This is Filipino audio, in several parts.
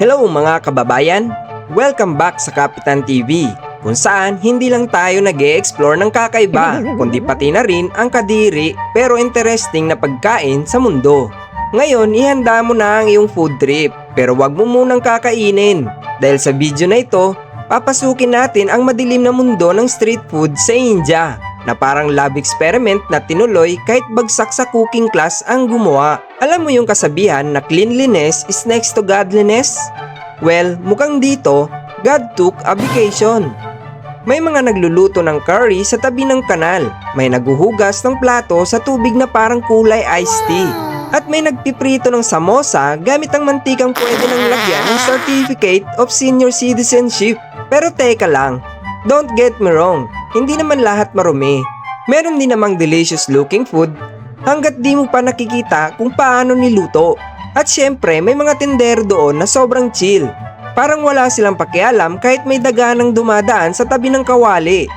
Hello mga kababayan! Welcome back sa Kapitan TV, kung saan hindi lang tayo nag-e-explore ng kakaiba, kundi pati na rin ang kadiri pero interesting na pagkain sa mundo. Ngayon, ihanda mo na ang iyong food trip, pero wag mo munang kakainin. Dahil sa video na ito, papasukin natin ang madilim na mundo ng street food sa India, na parang lab experiment na tinuloy kahit bagsak sa cooking class ang gumawa. Alam mo yung kasabihan na cleanliness is next to godliness? Well, mukhang dito, God took a vacation. May mga nagluluto ng curry sa tabi ng kanal, may naguhugas ng plato sa tubig na parang kulay iced tea, at may nagpiprito ng samosa gamit ang mantikang pwede nang lagyan ng Certificate of Senior Citizenship. Pero teka lang, don't get me wrong, hindi naman lahat marumi. Meron din namang delicious looking food hanggat di mo pa nakikita kung paano niluto. At syempre may mga tindero doon na sobrang chill. Parang wala silang pakialam kahit may daganang dumadaan sa tabi ng kawali.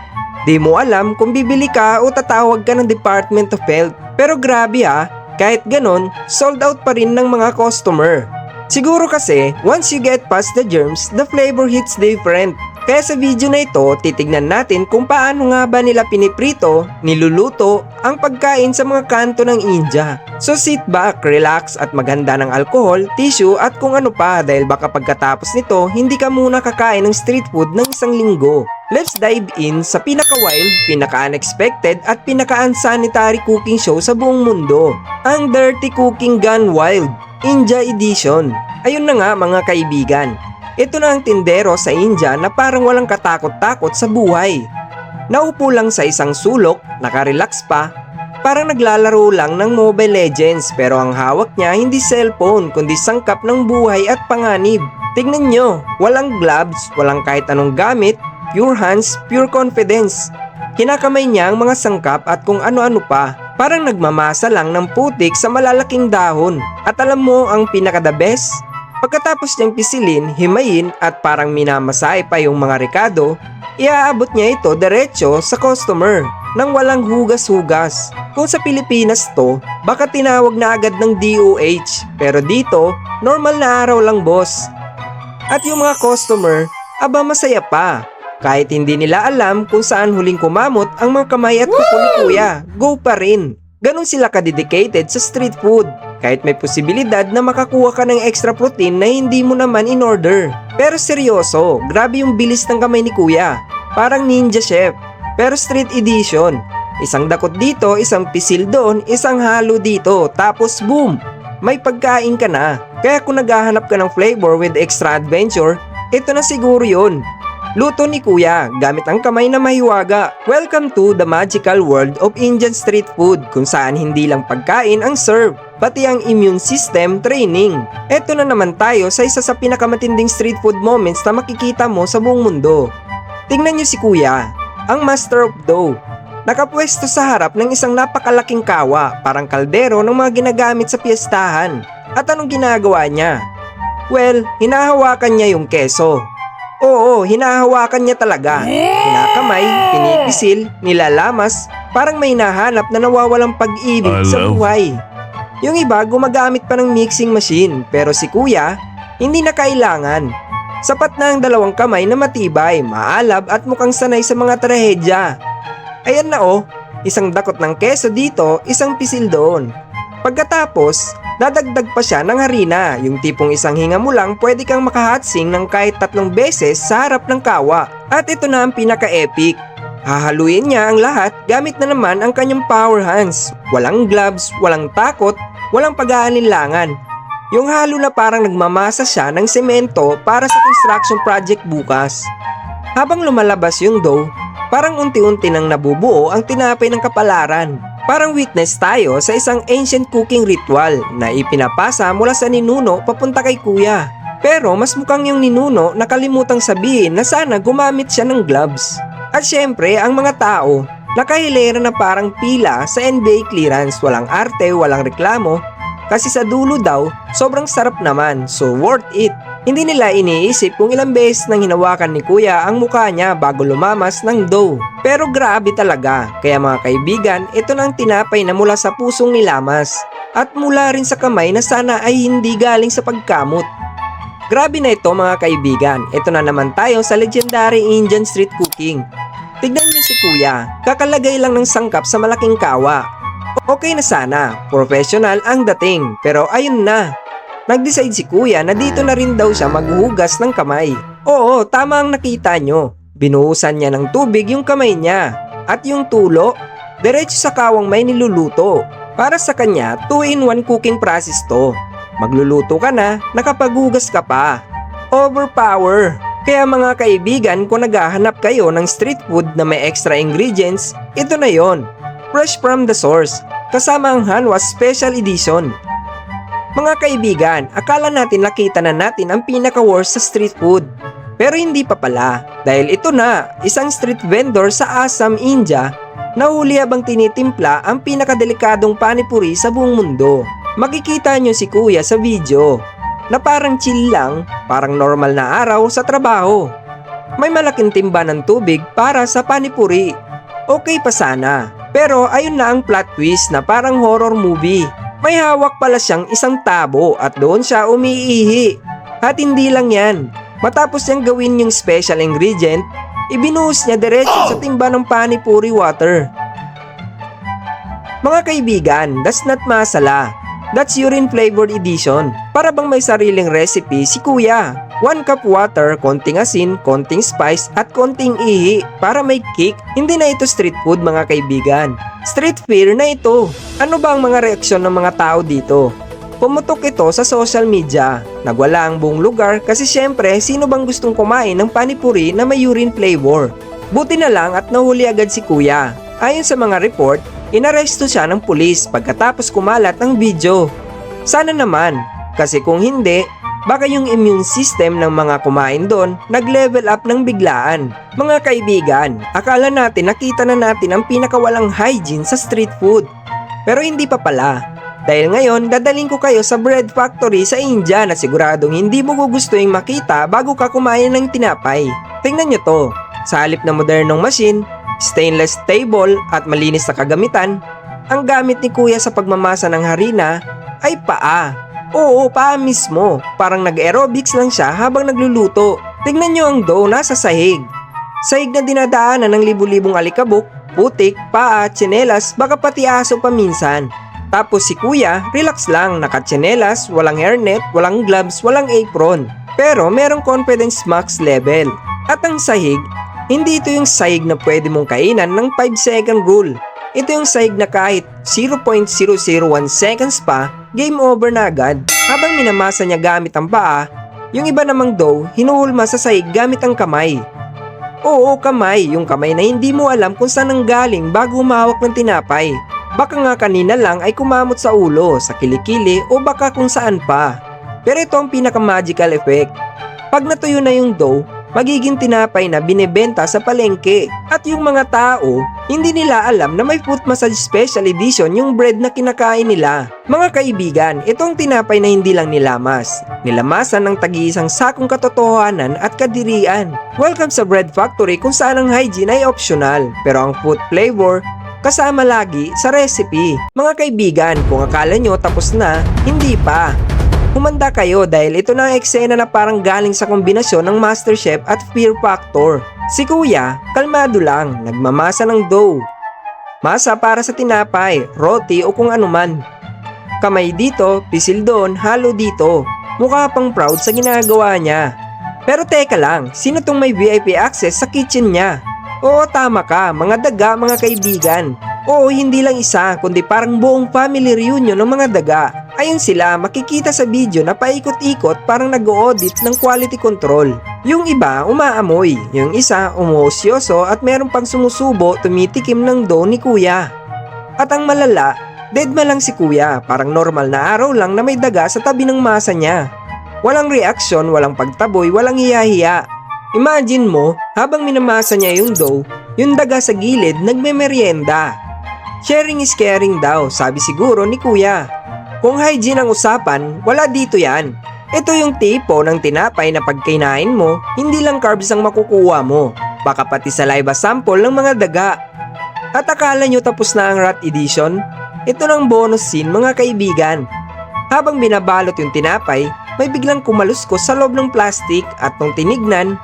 Di mo alam kung bibili ka o tatawag ka ng Department of Health. Pero grabe kahit ganon, sold out pa rin ng mga customer. Siguro kasi, once you get past the germs, the flavor hits different. Kaya sa video na ito, titignan natin kung paano nga ba nila piniprito, niluluto, ang pagkain sa mga kanto ng India. So sit back, relax at maghanda ng alcohol, tissue at kung ano pa dahil baka pagkatapos nito, hindi ka muna kakain ng street food ng isang linggo. Let's dive in sa pinaka-wild, pinaka-unexpected at pinaka-unsanitary cooking show sa buong mundo. Ang Dirty Cooking Gone Wild, India Edition. Ayun na nga mga kaibigan. Ito na ang tindero sa India na parang walang katakot-takot sa buhay. Naupo lang sa isang sulok, nakarelax pa, parang naglalaro lang ng Mobile Legends pero ang hawak niya hindi cellphone kundi sangkap ng buhay at panganib. Tignan nyo, walang gloves, walang kahit anong gamit, pure hands, pure confidence. Kinakamay niya ang mga sangkap at kung ano-ano pa, parang nagmamasa lang ng putik sa malalaking dahon. At alam mo ang pinaka-the best? Pagkatapos niyang pisilin, himayin at parang minamasahe pa yung mga rekado, iaabot niya ito diretso sa customer nang walang hugas-hugas. Kung sa Pilipinas to, baka tinawag na agad ng DOH, pero dito, normal na araw lang boss. At yung mga customer, aba masaya pa. Kahit hindi nila alam kung saan huling kumamot ang mga kamay at kuko ni kuya, go pa rin. Ganon sila ka-dedicated sa street food. Kahit may posibilidad na makakuha ka ng extra protein na hindi mo naman in-order. Pero seryoso, grabe yung bilis ng kamay ni kuya. Parang ninja chef. Pero street edition. Isang dakot dito, isang pisil doon, isang halo dito. Tapos boom! May pagkain ka na. Kaya kung naghahanap ka ng flavor with extra adventure, ito na siguro yun. Luto ni kuya, gamit ang kamay na mahiwaga. Welcome to the magical world of Indian street food, kung saan hindi lang pagkain ang serve, pati ang immune system training. Eto na naman tayo sa isa sa pinakamatinding street food moments na makikita mo sa buong mundo. Tingnan nyo si kuya, ang master of dough. Nakapwesto sa harap ng isang napakalaking kawa, parang kaldero ng mga ginagamit sa piyestahan. At anong ginagawa niya? Well, hinahawakan niya yung keso. Oo, hinahawakan niya talaga. Kinakamay, pinipisil, nilalamas, parang may nahanap na nawawalang pag-ibig sa buhay. Yung iba gumagamit pa ng mixing machine, pero si kuya, hindi na kailangan. Sapat na ang dalawang kamay na matibay, maalab at mukhang sanay sa mga trahedya. Ayan na isang dakot ng keso dito, isang pisil doon. Pagkatapos, dadagdag pa siya ng harina, yung tipong isang hinga mo lang pwede kang makahatsing ng kahit 3 beses sa harap ng kawa. At ito na ang pinaka-epic. Hahaluin niya ang lahat gamit na naman ang kanyang power hands. Walang gloves, walang takot, walang pag-aalinlangan. Yung halo na parang nagmamasa siya ng semento para sa construction project bukas. Habang lumalabas yung dough, parang unti-unti nang nabubuo ang tinapay ng kapalaran. Parang witness tayo sa isang ancient cooking ritual na ipinapasa mula sa ninuno papunta kay kuya. Pero mas mukhang yung ninuno nakalimutang sabihin na sana gumamit siya ng gloves. At syempre ang mga tao, nakahilera na parang pila sa NBA clearance, walang arte, walang reklamo. Kasi sa dulo daw, sobrang sarap naman, so worth it. Hindi nila iniisip kung ilang beses nang hinawakan ni kuya ang mukha niya bago lumamas ng dough. Pero grabe talaga, kaya mga kaibigan, ito na ang tinapay na mula sa pusong nilamas. At mula rin sa kamay na sana ay hindi galing sa pagkamot. Grabe na ito mga kaibigan, ito na naman tayo sa legendary Indian street cooking. Tignan niyo si kuya, kakalagay lang ng sangkap sa malaking kawa. Okay na sana, professional ang dating, pero ayun na. Nag-decide si kuya na dito na rin daw siya maghuhugas ng kamay. Oo, tama ang nakita nyo. Binuhusan niya ng tubig yung kamay niya. At yung tulo, diretso sa kawang may niluluto. Para sa kanya, 2-in-1 cooking process to. Magluluto ka na, nakapaghugas ka pa. Overpower! Kaya mga kaibigan, kung naghahanap kayo ng street food na may extra ingredients, ito na yon. Fresh from the source, kasama ang Hanwha Special Edition. Mga kaibigan, akala natin nakita na natin ang pinaka-worst sa street food. Pero hindi pa pala, dahil ito na, isang street vendor sa Assam, India, nahuli habang tinitimpla ang pinakadelikadong panipuri sa buong mundo. Makikita nyo si kuya sa video, na parang chill lang, parang normal na araw sa trabaho. May malaking timba ng tubig para sa panipuri. Okay pa sana, pero ayun na ang plot twist na parang horror movie. May hawak pala siyang isang tabo at doon siya umiihi. At hindi lang yan, matapos niyang gawin yung special ingredient, ibinuhos niya diretso sa timba ng panipuri water. Mga kaibigan, that's not masala. That's urine flavored edition. Para bang may sariling recipe si kuya. 1 cup water, konting asin, konting spice at konting ihi para may kick. Hindi na ito street food mga kaibigan. Street fear na ito. Ano ba ang mga reaksyon ng mga tao dito? Pumutok ito sa social media. Nagwala ang buong lugar kasi syempre sino bang gustong kumain ng panipuri na may urine flavor? Buti na lang at nahuli agad si kuya. Ayon sa mga report, inaresto siya ng pulis pagkatapos kumalat ang video. Sana naman, kasi kung hindi, baka yung immune system ng mga kumain doon nag-level up ng biglaan. Mga kaibigan, akala natin nakita na natin ang pinakawalang hygiene sa street food. Pero hindi pa pala. Dahil ngayon, dadaling ko kayo sa bread factory sa India na siguradong hindi mo gugustuhin makita bago ka kumain ng tinapay. Tingnan nyo to, sa halip na modernong machine, stainless table at malinis na kagamitan, ang gamit ni kuya sa pagmamasa ng harina ay paa. Oo, paa mismo. Parang nag-aerobics lang siya habang nagluluto. Tignan nyo ang dough nasa sahig. Sahig na dinadaanan ng libu-libong alikabok, putik, paa, tsinelas, baka pati aso pa minsan. Tapos si kuya, relax lang, nakatsinelas, walang hairnet, walang gloves, walang apron. Pero merong confidence max level. At ang sahig, hindi ito yung sahig na pwede mong kainan ng 5-second rule. Ito yung sahig na kahit 0.001 seconds pa, game over na agad. Habang minamasa niya gamit ang paa, yung iba namang dough, hinuhulma sa sahig gamit ang kamay. Oo, kamay, yung kamay na hindi mo alam kung saan ang galing bago humawak ng tinapay. Baka nga kanina lang ay kumamot sa ulo, sa kilikili o baka kung saan pa. Pero ito ang pinaka-magical effect. Pag natuyo na yung dough, magiging tinapay na binebenta sa palengke. At yung mga tao, hindi nila alam na may foot massage special edition yung bread na kinakain nila. Mga kaibigan, itong tinapay na hindi lang nilamas. Nilamasan ng tag-iisang sakong katotohanan at kadirian. Welcome sa Bread Factory kung saan ang hygiene ay optional, pero ang food flavor kasama lagi sa recipe. Mga kaibigan, kung akala nyo tapos na, hindi pa. Humanda kayo dahil ito na ang eksena na parang galing sa kombinasyon ng MasterChef at Fear Factor. Si kuya, kalmado lang, nagmamasa ng dough. Masa para sa tinapay, roti o kung anuman. Kamay dito, pisil doon, halo dito. Mukha pang proud sa ginagawa niya. Pero teka lang, sino tong may VIP access sa kitchen niya? Oo, tama ka, mga daga mga kaibigan. Oo, hindi lang isa, kundi parang buong family reunion ng mga daga. Ayun sila, makikita sa video na paikot-ikot parang nag-audit ng quality control. Yung iba, umaamoy. Yung isa, umuosyoso at meron pang sumusubo, tumitikim ng dough ni kuya. At ang malala, deadma lang si kuya, parang normal na araw lang na may daga sa tabi ng masa niya. Walang reaksyon, walang pagtaboy, walang hiya-hiya. Imagine mo, habang minamasa niya yung dough, yung daga sa gilid nagme-merienda. Sharing is caring daw, sabi siguro ni kuya. Kung hygiene ang usapan, wala dito yan. Ito yung tipo ng tinapay na pagkainain mo, hindi lang carbs ang makukuha mo, baka pati saliva sample ng mga daga. At akala nyo tapos na ang rat edition? Ito ng bonus scene mga kaibigan. Habang binabalot yung tinapay, may biglang kumaluskos sa loob ng plastic at nung tinignan,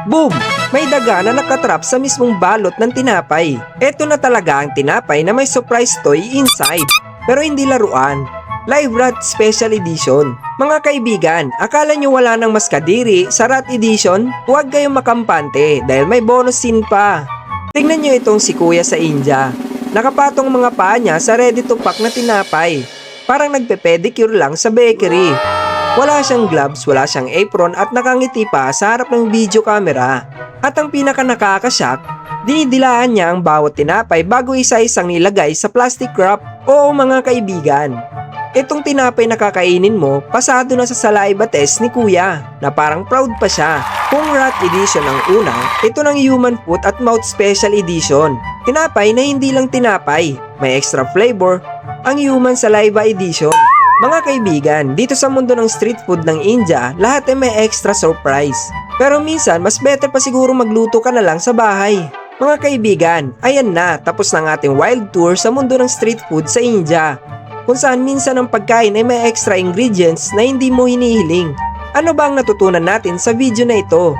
boom! May daga na nakatrap sa mismong balot ng tinapay. Ito na talaga ang tinapay na may surprise toy inside. Pero hindi laruan. Live Rat Special Edition. Mga kaibigan, akala nyo wala nang mas kadiri sa Rat Edition? Huwag kayong makampante dahil may bonus scene pa. Tingnan nyo itong si Kuya sa India. Nakapatong mga paa niya sa ready to pack na tinapay. Parang nagpe-pedicure lang sa bakery. Wala siyang gloves, wala siyang apron at nakangiti pa sa harap ng video camera. At ang pinaka nakakashock, dinidilaan niya ang bawat tinapay bago isa-isang nilagay sa plastic wrap. Oo mga kaibigan, itong tinapay na kakainin mo, pasado na sa saliva test ni Kuya na parang proud pa siya. Kung Rat Edition ang una, ito ng Human Foot at Mouth Special Edition. Tinapay na hindi lang tinapay, may extra flavor, ang Human Saliva Edition. Mga kaibigan, dito sa mundo ng street food ng India, lahat ay may extra surprise. Pero minsan, mas better pa siguro magluto ka na lang sa bahay. Mga kaibigan, ayan na, tapos na ang ating wild tour sa mundo ng street food sa India. Kung saan minsan ang pagkain ay may extra ingredients na hindi mo hinihiling. Ano ba ang natutunan natin sa video na ito?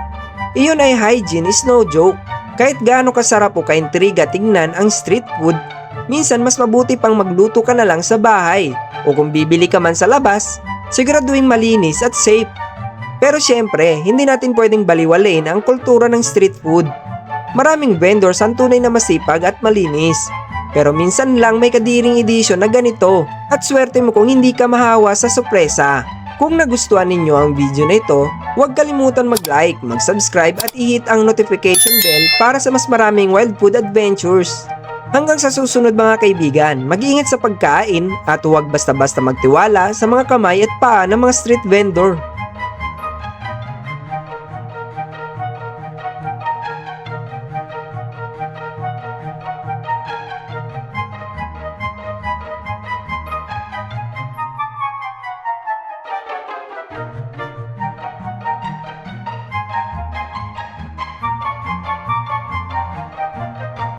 Iyon ay hygiene is no joke. Kahit gaano kasarap o kaintriga tingnan ang street food, minsan mas mabuti pang magluto ka na lang sa bahay. O kung bibili ka man sa labas, siguraduhin malinis at safe. Pero syempre, hindi natin pwedeng baliwalain ang kultura ng street food. Maraming vendors ang tunay na masipag at malinis. Pero minsan lang may kadiring edisyon na ganito at swerte mo kung hindi ka mahawa sa sorpresa. Kung nagustuhan ninyo ang video na ito, huwag kalimutan mag-like, mag-subscribe at i-hit ang notification bell para sa mas maraming wild food adventures. Hanggang sa susunod mga kaibigan, mag-ingat sa pagkain at huwag basta-basta magtiwala sa mga kamay at paa ng mga street vendor.